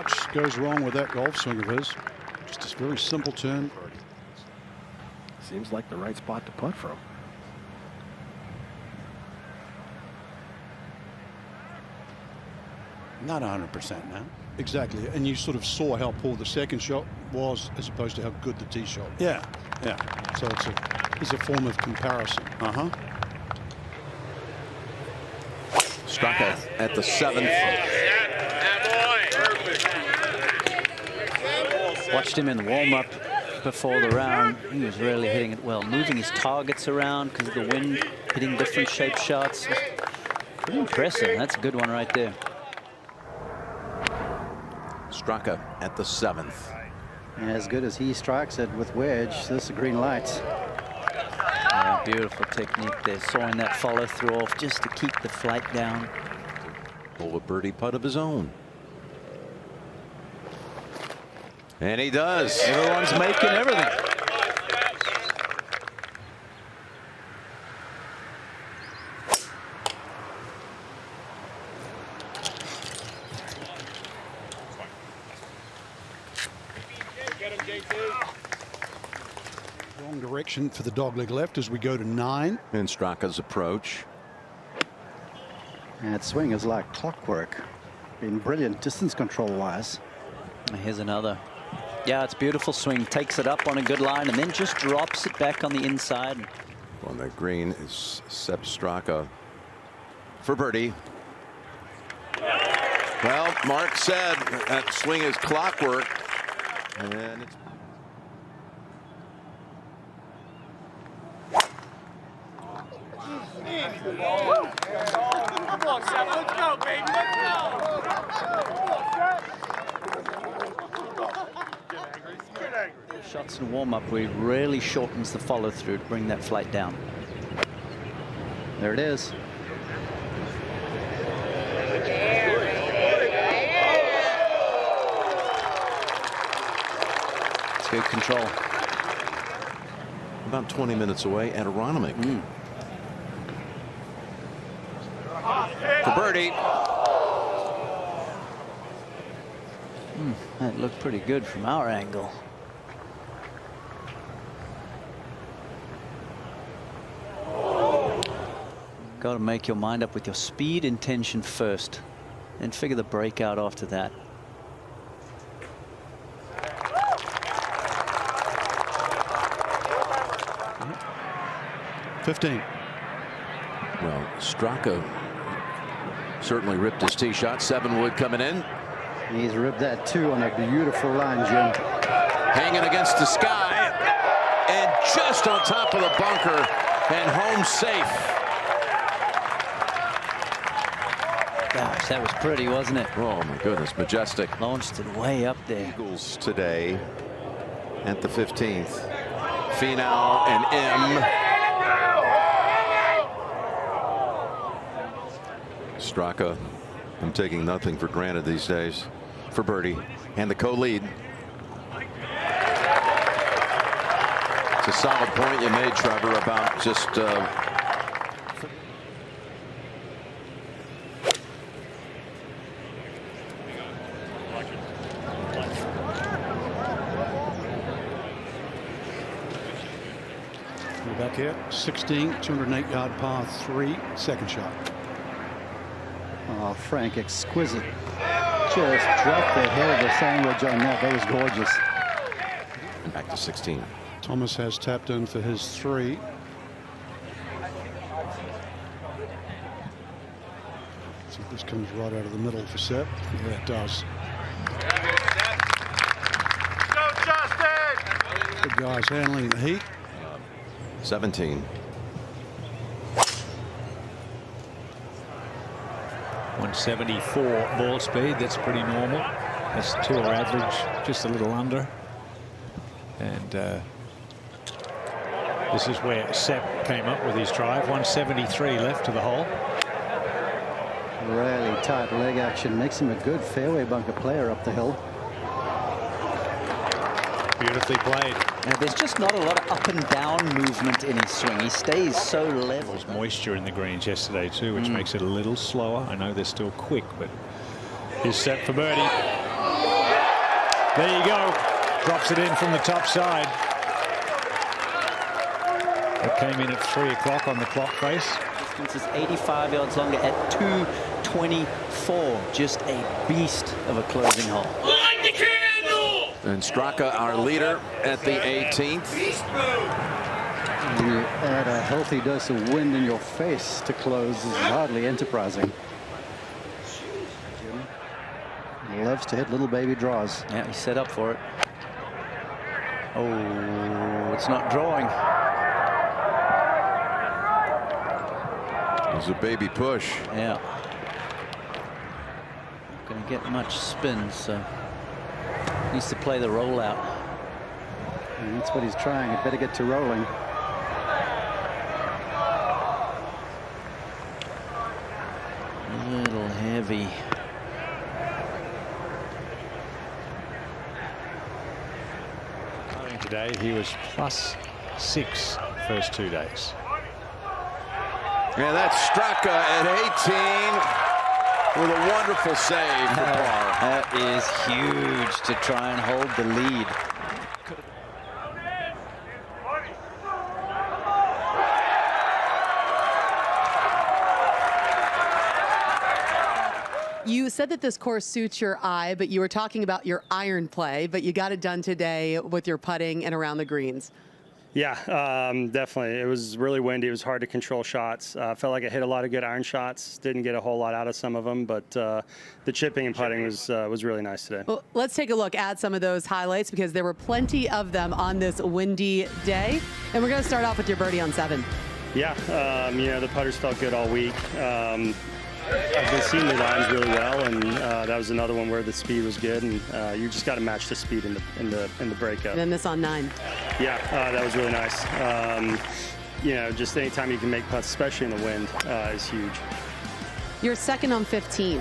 much goes wrong with that golf swing of his. Just a very simple turn. Seems like the right spot to putt from. Not 100% now. Exactly, and you sort of saw how poor the second shot was as opposed to how good the tee shot. Yeah, yeah. So it's a form of comparison. Straka at the 7th. Watched him in the warm-up before the round. He was really hitting it well, moving his targets around because of the wind, hitting different shaped shots. Pretty impressive. That's a good one right there. Straka at the 7th. And as good as he strikes it with wedge, this is green lights. Yeah, beautiful technique there, sawing that follow through off just to keep the flight down. Pull a birdie putt of his own. And he does. Everyone's making everything. Wrong direction for the dogleg left as we go to 9. In Straka's approach. And that swing is like clockwork. Been brilliant distance control wise. Here's another. Yeah, it's a beautiful swing. Takes it up on a good line and then just drops it back on the inside. On the green is Sepp Straka for birdie. Well, Mark said that swing is clockwork. And it's Come on, Sepp, let's go, baby, let's go. Shots in warm-up where he really shortens the follow-through to bring that flight down. There it is. It's good control. about 20 minutes away at Aronimink. For birdie. That looked pretty good from our angle. Got to make your mind up with your speed intention first, then figure the breakout after that. Well, Straka certainly ripped his tee shot. 7 wood coming in. He's ripped that too on a beautiful line, Jim. Hanging against the sky and just on top of the bunker and home safe. Gosh, that was pretty, wasn't it? Oh my goodness, Majestic. Launched it way up there. Eagles today at the 15th. Finau and M. Straka, I'm taking nothing for granted these days, for birdie and the co-lead. It's a solid point you made, Trevor, about just We're back here, 16, 208-yard par 3, second shot. Oh, Frank, exquisite. Just dropped the head of the sandwich on that. That was gorgeous. Back to 16. Thomas has tapped in for his 3. See if this comes right out of the middle for Sepp. Yeah, it does. Go, Justin! Good guys handling the heat. 17. 174 ball speed. That's pretty normal. That's tour average, just a little under. And this is where Sepp came up with his drive. 173 left to the hole. Really tight leg action makes him a good fairway bunker player up the hill. Beautifully played. Now, there's just not a lot of up and down movement in his swing. He stays so level. There's moisture in the greens yesterday too, which makes it a little slower. I know they're still quick, but here's Sepp for birdie. There you go. Drops it in from the top side. It came in at 3 o'clock on the clock face. Distance is 85 yards longer at 2:24. Just a beast of a closing hole. And Straka, our leader at the 18th. When you add a healthy dose of wind in your face to close is hardly enterprising. Jim loves to hit little baby draws. Yeah, he's set up for it. Oh, it's not drawing. It was a baby push. Yeah. Not going to get much spin, so needs to play the rollout. And that's what he's trying. It better get to rolling. A little heavy. Today he was +6 first 2 days. Yeah, that's Straka at 18 with a wonderful save for par. That is huge to try and hold the lead. You said that this course suits your eye, but you were talking about your iron play, but you got it done today with your putting and around the greens. Yeah, definitely. It was really windy. It was hard to control shots. Felt like I hit a lot of good iron shots. Didn't get a whole lot out of some of them, but the chipping and putting was really nice today. Well, let's take a look at some of those highlights because there were plenty of them on this windy day. And we're going to start off with your birdie on 7. Yeah, you know, the putters felt good all week. I've been seeing the lines really well, and that was another one where the speed was good, and you just got to match the speed in the breakup. And then this on 9. Yeah, that was really nice. You know, just anytime you can make putts, especially in the wind, is huge. You're second on 15.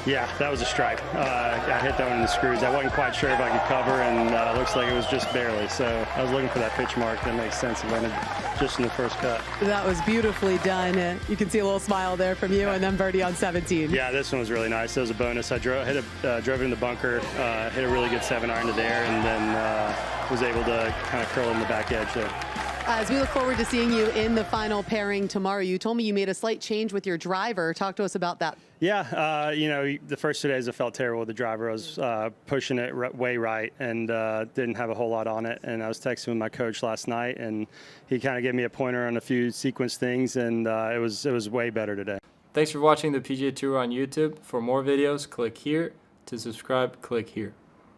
Yeah, that was a strike. I hit that one in the screws. I wasn't quite sure if I could cover, and it looks like it was just barely. So I was looking for that pitch mark. That makes sense. It landed just in the first cut. That was beautifully done. You can see a little smile there from you, and then birdie on 17. Yeah, this one was really nice. That was a bonus. I drove it in the bunker, hit a really good 7-iron to there, and then was able to kind of curl in the back edge there. As we look forward to seeing you in the final pairing tomorrow, you told me you made a slight change with your driver. Talk to us about that. Yeah, you know, the first 2 days I felt terrible with the driver. I was pushing it way right and didn't have a whole lot on it. And I was texting with my coach last night, and he kind of gave me a pointer on a few sequence things, and it was way better today. Thanks for watching the PGA Tour on YouTube. For more videos, click here. To subscribe, click here.